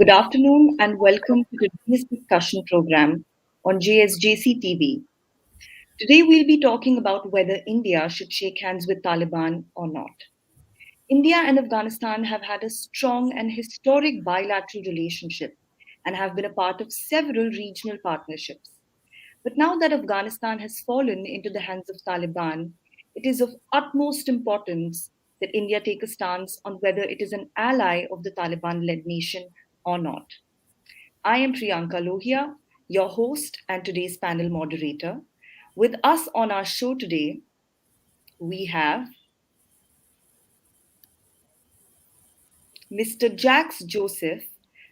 Good afternoon and welcome to today's discussion program on JSJC TV. Today we'll be talking about whether India should shake hands with Taliban or not. India and Afghanistan have had a strong and historic bilateral relationship and have been a part of several regional partnerships. But now that Afghanistan has fallen into the hands of Taliban, it is of utmost importance that India take a stance on whether it is an ally of the Taliban led nation or not. I am Priyanka Lohia, your host and today's panel moderator. With us on our show today, we have Mr. Jax Joseph,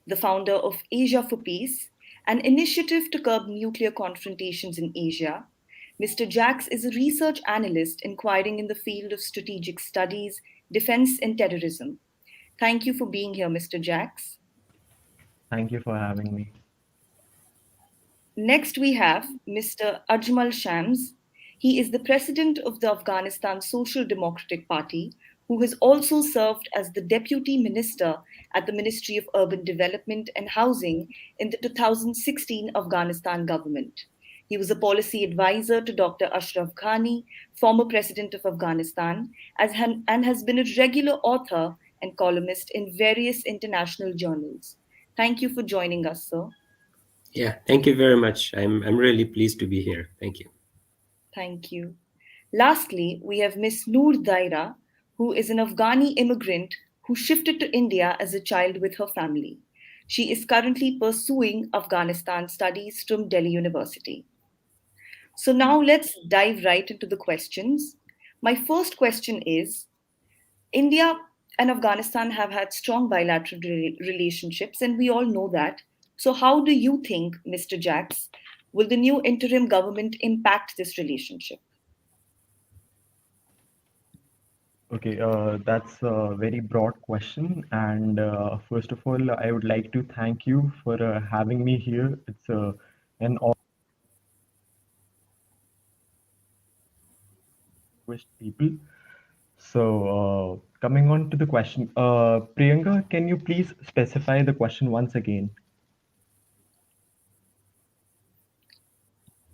the founder of Asia for Peace, an initiative to curb nuclear confrontations in Asia. Mr. Jax is a research analyst inquiring in the field of strategic studies, defense, and terrorism. Thank you for being here, Mr. Jax. Thank you for having me. Next, we have Mr. Ajmal Shams. He is the president of the Afghanistan Social Democratic Party, who has also served as the deputy minister at the Ministry of Urban Development and Housing in the 2016 Afghanistan government. He was a policy advisor to Dr. Ashraf Ghani, former president of Afghanistan, and has been a regular author and columnist in various international journals. Thank you for joining us, sir. Yeah, thank you very much. I'm really pleased to be here. Thank you. Thank you. Lastly, we have Miss Noor Daira, who is an Afghani immigrant who shifted to India as a child with her family. She is currently pursuing Afghanistan studies from Delhi University. So now let's dive right into the questions. My first question is India and Afghanistan have had strong bilateral relationships, and we all know that. So, how do you think, Mr. Jax, will the new interim government impact this relationship? Okay, that's a very broad question. And first of all, I would like to thank you for having me here. It's an honest people. So, coming on to the question, Priyanka, can you please specify the question once again?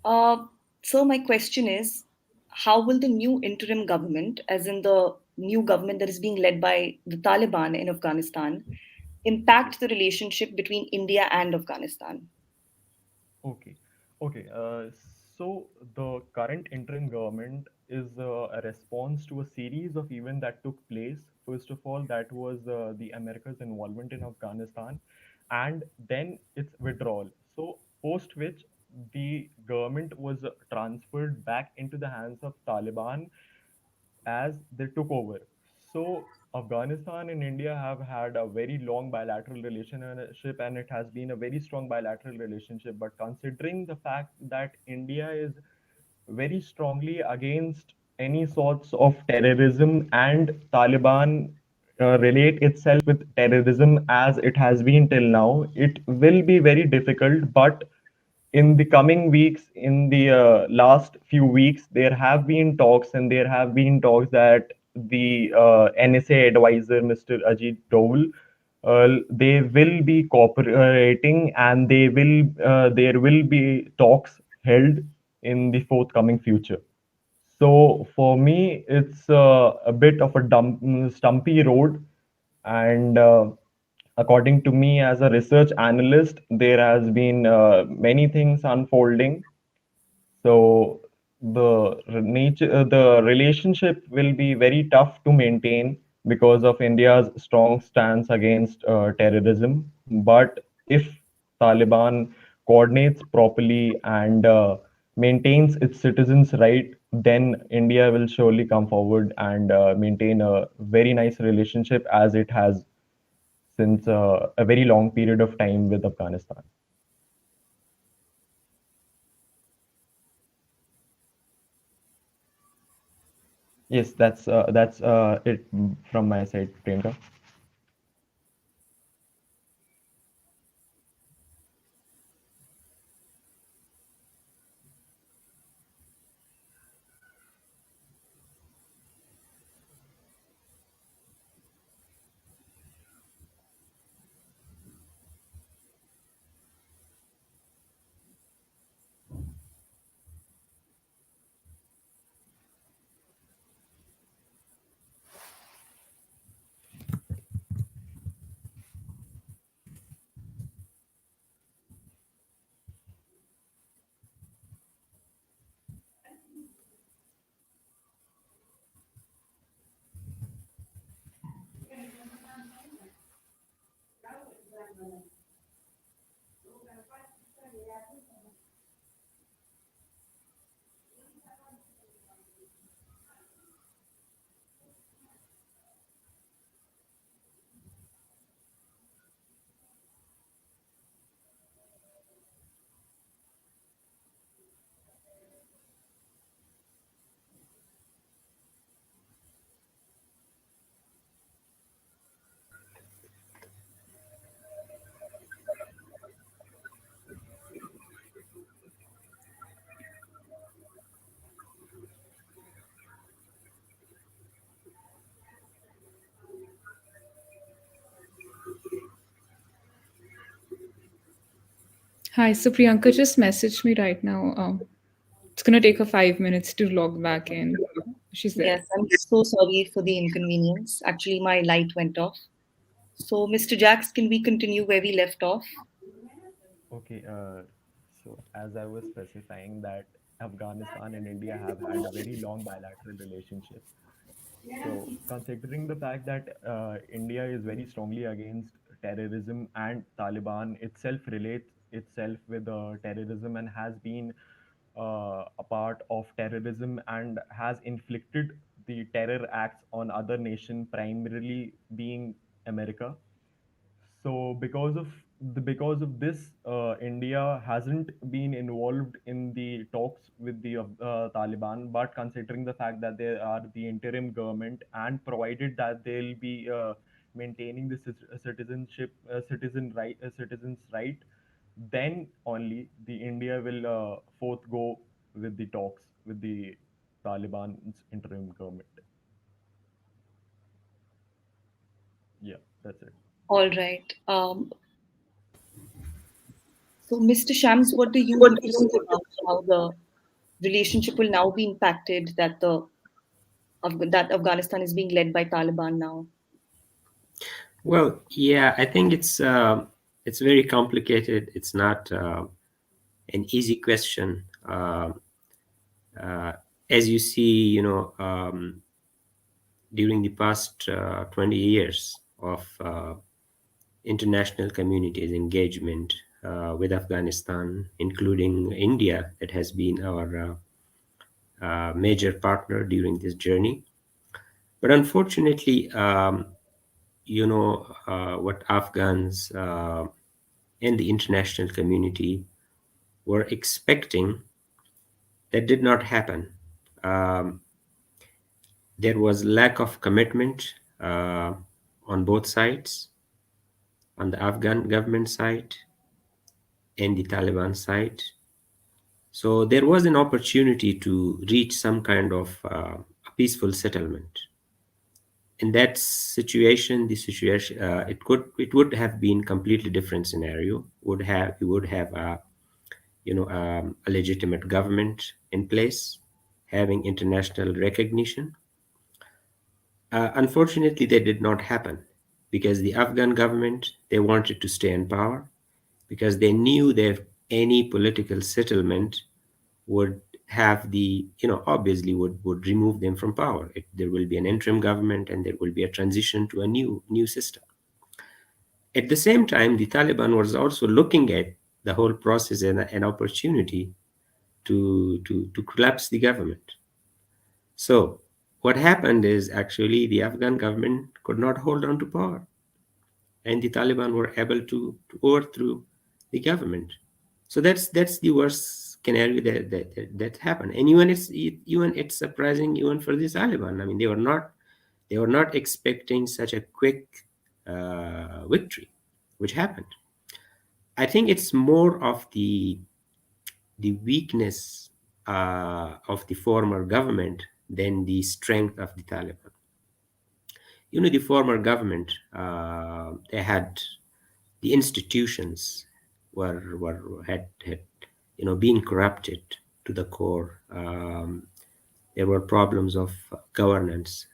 Uh, so, my question is how will the new interim government, as in the new government that is being led by the Taliban in Afghanistan, impact the relationship between India and Afghanistan? Okay, okay. So the current interim government is a response to a series of events that took place. First of all, that was the America's involvement in Afghanistan, and then its withdrawal. So post which the government was transferred back into the hands of Taliban as they took over. So Afghanistan and India have had a very long bilateral relationship, and it has been a very strong bilateral relationship. But considering the fact that India is very strongly against any sorts of terrorism, and Taliban relate itself with terrorism as it has been till now, it will be very difficult. But in the coming weeks, in the last few weeks, there have been talks, and there have been talks that the NSA advisor, Mr. Ajit Doval, they will be cooperating, and there will be talks held in the forthcoming future. So for me, it's a bit of a stumpy road, and according to me, as a research analyst, there has been many things unfolding. So the relationship will be very tough to maintain because of India's strong stance against terrorism. But if Taliban coordinates properly and maintains its citizens' right, then India will surely come forward and maintain a very nice relationship as it has since a very long period of time with Afghanistan. Yes, that's it from my side, Priyanka. Hi, so Priyanka just messaged me right now. It's gonna take her 5 minutes to log back in. She's there. Yes, I'm so sorry for the inconvenience. Actually, my light went off. So, Mr. Jax, can we continue where we left off? Okay, so as I was specifying that Afghanistan and India have had a very long bilateral relationship. So, considering the fact that India is very strongly against terrorism and Taliban itself relates itself with terrorism and has been a part of terrorism and has inflicted the terror acts on other nation, primarily being America. So because of this, India hasn't been involved in the talks with the Taliban. But considering the fact that they are the interim government, and provided that they'll be maintaining the citizens' right, then only the India will forth go with the talks with the Taliban's interim government. Yeah, that's it. All right. So, Mr. Shams, what do you have to say about how the relationship will now be impacted that that Afghanistan is being led by Taliban now? Well, yeah, I think it's very complicated. It's not an easy question. Uh, as you see, during the past 20 years of international community's engagement with Afghanistan, including India, that has been our major partner during this journey. But unfortunately, what Afghans and the international community were expecting, that did not happen. Um, there was lack of commitment on both sides, on the Afghan government side and the Taliban side. So there was an opportunity to reach some kind of a peaceful settlement. In that situation, the situation it would have been completely different scenario. We would have a legitimate government in place, having international recognition. Unfortunately, that did not happen because the Afghan government, they wanted to stay in power, because they knew that any political settlement would have the, obviously would remove them from power. There will be an interim government and there will be a transition to a new system. At the same time, the Taliban was also looking at the whole process as an opportunity to collapse the government. So what happened is actually the Afghan government could not hold on to power, and the Taliban were able to overthrow the government. So that's the worst scenario that happened. And even it's surprising even for the Taliban. I mean, they were not expecting such a quick victory, which happened. I think it's more of the weakness of the former government than the strength of the Taliban. The former government, they had the institutions had been corrupted to the core. There were problems of governance.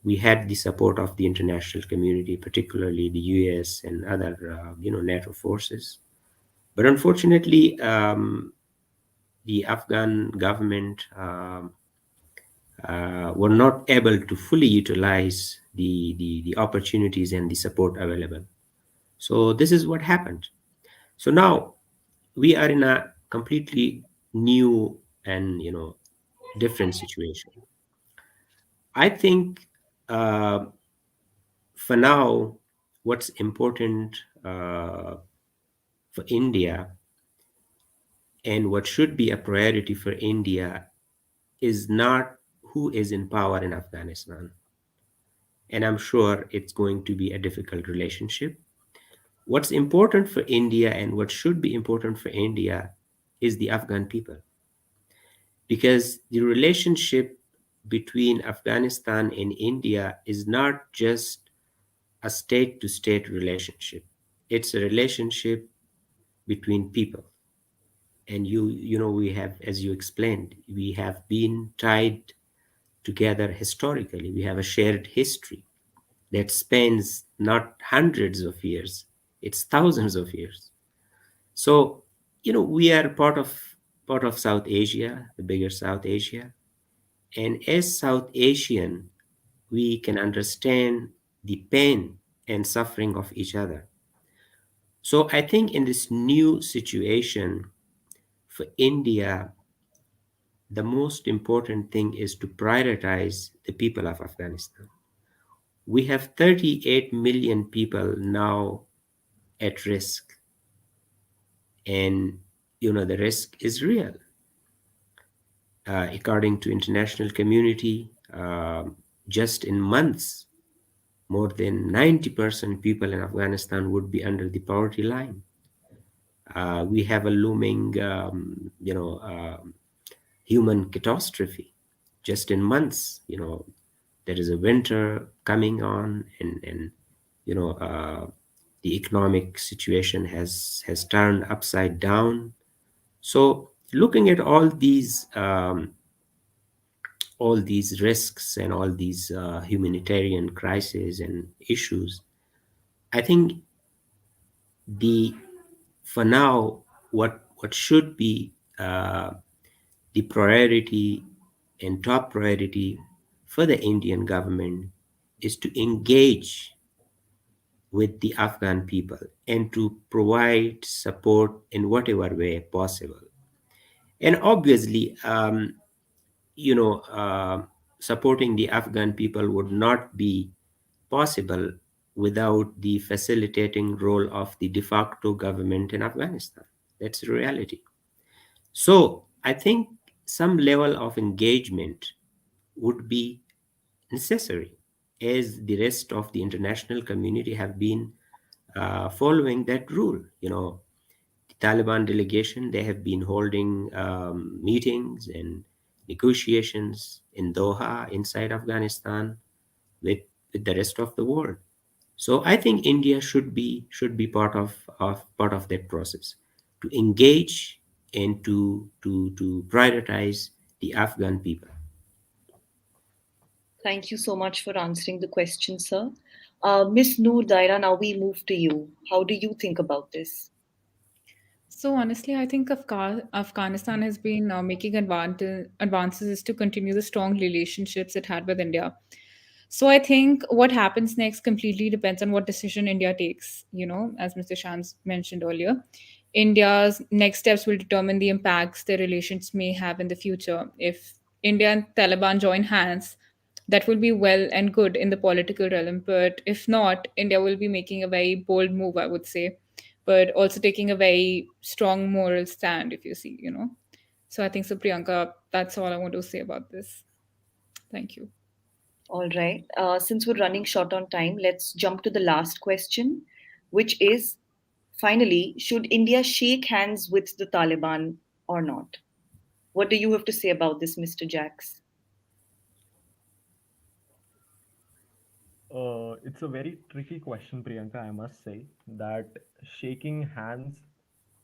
We had the support of the international community, particularly the U.S. and other NATO forces. But unfortunately, the Afghan government were not able to fully utilize the opportunities and the support available. So this is what happened. So now we are in a completely new and different situation. I think for now, what's important for India and what should be a priority for India is not who is in power in Afghanistan. And I'm sure it's going to be a difficult relationship. What's important for India and what should be important for India is the Afghan people. Because the relationship between Afghanistan and India is not just a state to state relationship, it's a relationship between people. And we have, as you explained, we have been tied together historically. We have a shared history that spans not hundreds of years, it's thousands of years. So, we are part of South Asia, the bigger South Asia. And as South Asian, we can understand the pain and suffering of each other. So I think in this new situation for India, the most important thing is to prioritize the people of Afghanistan. We have 38 million people now at risk, and the risk is real. According to international community, just in months, more than 90% people in Afghanistan would be under the poverty line. We have a looming, human catastrophe. Just in months, there is a winter coming on, and you know, uh, the economic situation has turned upside down. So, looking at all these risks and all these humanitarian crises and issues, I think the for now, what should be the priority and top priority for the Indian government is to engage with the Afghan people and to provide support in whatever way possible. And obviously, you know, uh, supporting the Afghan people would not be possible without the facilitating role of the de facto government in Afghanistan. That's the reality. So I think some level of engagement would be necessary, as the rest of the international community have been following that rule. The Taliban delegation, they have been holding meetings and negotiations in Doha, inside Afghanistan, with, with the rest of the world. So I think India should be part of that process, to engage and to prioritize the Afghan people. Thank you so much for answering the question, sir. Miss Noor Daira, now we move to you. How do you think about this? So honestly, I think Afghanistan has been making advances to continue the strong relationships it had with India. So I think what happens next completely depends on what decision India takes. As Mr. Shams mentioned earlier, India's next steps will determine the impacts their relations may have in the future. If India and Taliban join hands, that will be well and good in the political realm. But if not, India will be making a very bold move, I would say, but also taking a very strong moral stand, if you see. So I think so, Priyanka, that's all I want to say about this. Thank you. All right. Since we're running short on time, let's jump to the last question, which is finally, should India shake hands with the Taliban or not? What do you have to say about this, Mr. Jax? It's a very tricky question, Priyanka. I must say that shaking hands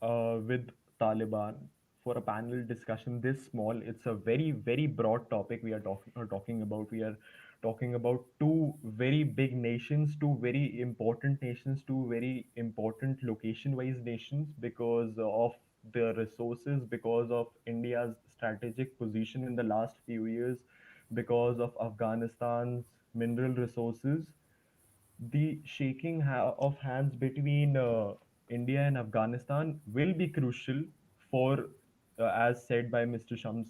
with Taliban for a panel discussion this small, it's a very, very broad topic we are talking about. We are talking about two very big nations, two very important nations, two very important location-wise nations because of the resources, because of India's strategic position in the last few years, because of Afghanistan's mineral resources. The shaking of hands between India and Afghanistan will be crucial for, as said by Mr. Shams,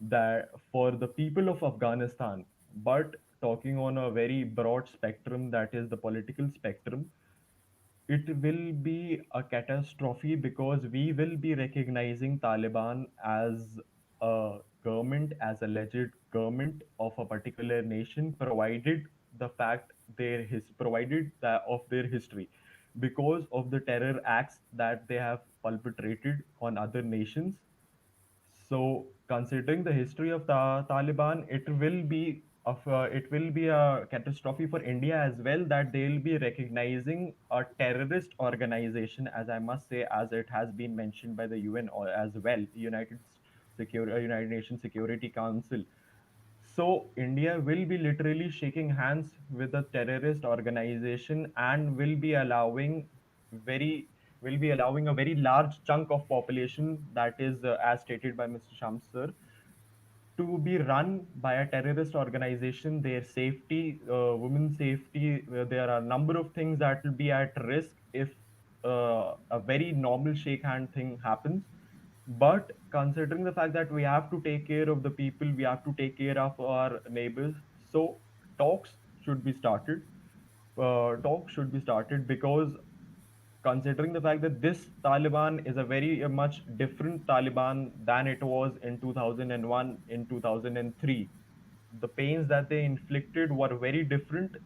that for the people of Afghanistan. But talking on a very broad spectrum, that is the political spectrum, it will be a catastrophe because we will be recognizing Taliban as a government, as a legit government of a particular nation, provided the fact provided that of their history, because of the terror acts that they have perpetrated on other nations. So, considering the history of the Taliban, it will be it will be a catastrophe for India as well, that they'll be recognizing a terrorist organization, as I must say, as it has been mentioned by the UN or as well, United Nations Security Council. So India will be literally shaking hands with a terrorist organization and very will be allowing a very large chunk of population, that is, as stated by Mr. Shams sir, to be run by a terrorist organization. Their safety, women's safety, there are a number of things that will be at risk if a very normal shake hand thing happens. But considering the fact that we have to take care of the people, we have to take care of our neighbors, so talks should be started. Talks should be started, because considering the fact that this Taliban is a very much different Taliban than it was in 2001, in 2003. The pains that they inflicted were very different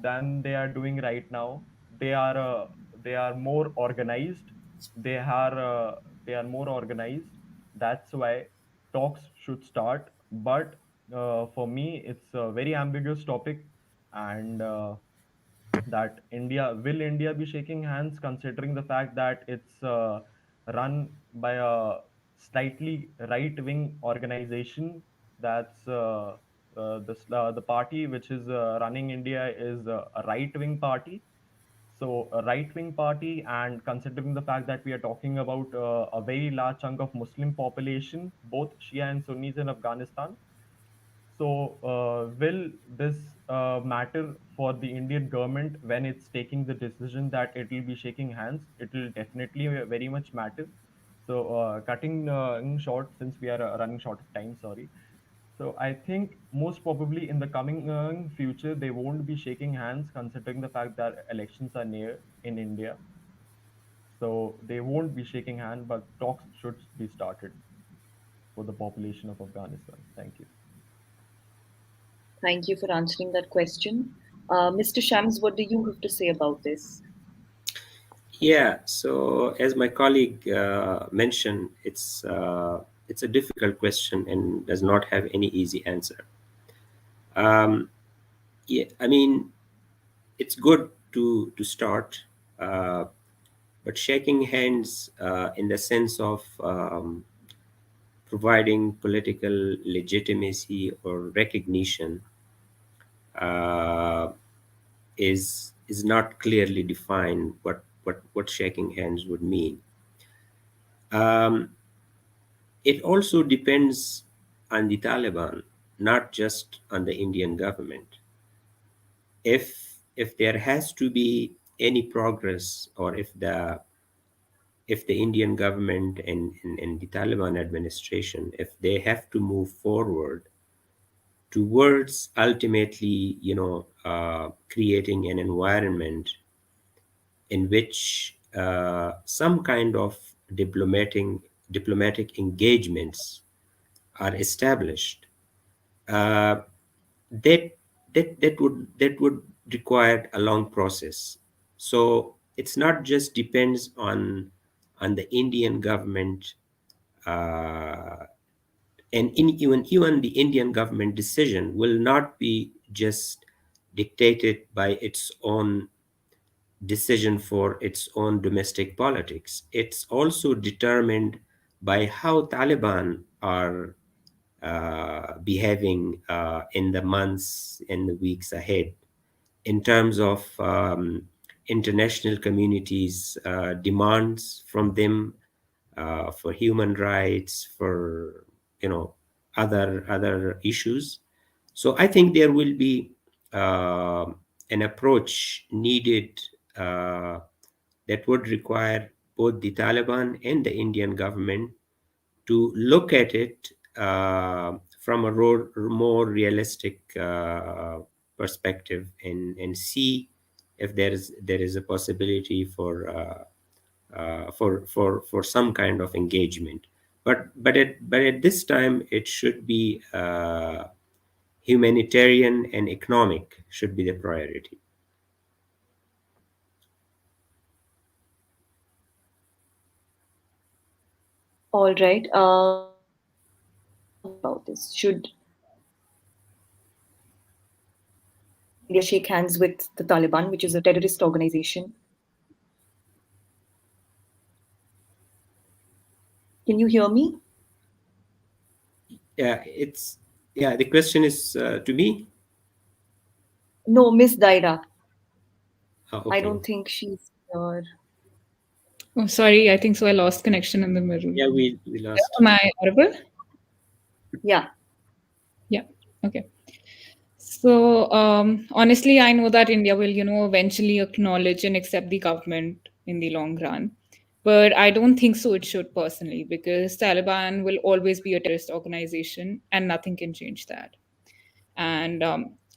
than they are doing right now. They are they are more organized. They are more organized. That's why talks should start. But for me, it's a very ambiguous topic, and that India be shaking hands, considering the fact that it's run by a slightly right wing organization. That's the party which is running India is a right wing party. So a right wing party, and considering the fact that we are talking about a very large chunk of Muslim population, both Shia and Sunnis in Afghanistan. So, will this matter for the Indian government when it's taking the decision that it will be shaking hands? It will definitely very much matter. So, cutting in short, since we are running short of time, sorry. So, I think most probably in the coming future, they won't be shaking hands, considering the fact that elections are near in India. So, they won't be shaking hands, but talks should be started for the population of Afghanistan. Thank you. Thank you for answering that question. Mr. Shams, what do you have to say about this? Yeah, so as my colleague mentioned, it's a difficult question and does not have any easy answer. Um, yeah, I mean, it's good to start, uh, but shaking hands in the sense of providing political legitimacy or recognition uh, is not clearly defined. What shaking hands would mean. Um, it also depends on the Taliban, not just on the Indian government. If there has to be any progress, or if the Indian government and the Taliban administration, if they have to move forward towards ultimately, creating an environment in which some kind of diplomatic engagements are established, uh, that that would require a long process. So it's not just depends on the Indian government, uh, and even the Indian government decision will not be just dictated by its own decision for its own domestic politics. It's also determined by how Taliban are behaving in the months and the weeks ahead, in terms of international communities' demands from them for human rights, for other issues. So I think there will be uh, an approach needed uh, that would require both the Taliban and the Indian government to look at it from a more realistic perspective, and see if there is a possibility for some kind of engagement. But at this time, it should be humanitarian and economic should be the priority. All right. What do you think about this? Should India shake hands with the Taliban, which is a terrorist organization? Can you hear me? Yeah, the question is to me. No, Miss Daira. I Okay. don't think she's here. Oh, sorry, I think so. I lost connection in the middle. Yeah, we lost. Am I audible? Yeah. Yeah. Okay. So, honestly, I know that India will, eventually acknowledge and accept the government in the long run. But I don't think so it should personally, because Taliban will always be a terrorist organization and nothing can change that. And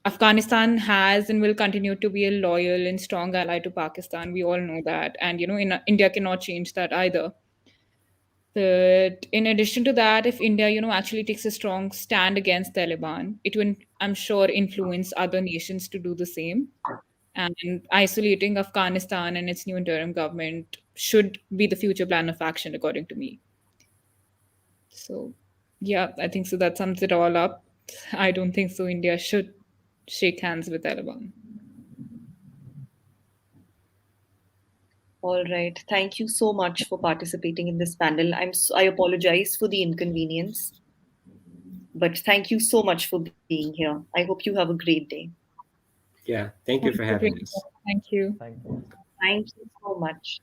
Afghanistan has and will continue to be a loyal and strong ally to Pakistan. We all know that. And, India cannot change that either. But in addition to that, if India, actually takes a strong stand against Taliban, it will, I'm sure, influence other nations to do the same. And isolating Afghanistan and its new interim government should be the future plan of action, according to me. So, yeah, I think so. That sums it all up. I don't think so. India should shake hands with Taliban. All right. Thank you so much for participating in this panel. I apologize for the inconvenience, but thank you so much for being here. I hope you have a great day. Yeah, thank you Thank for you, having Priyanka. us. Thank you. Thank you. Thank you so much.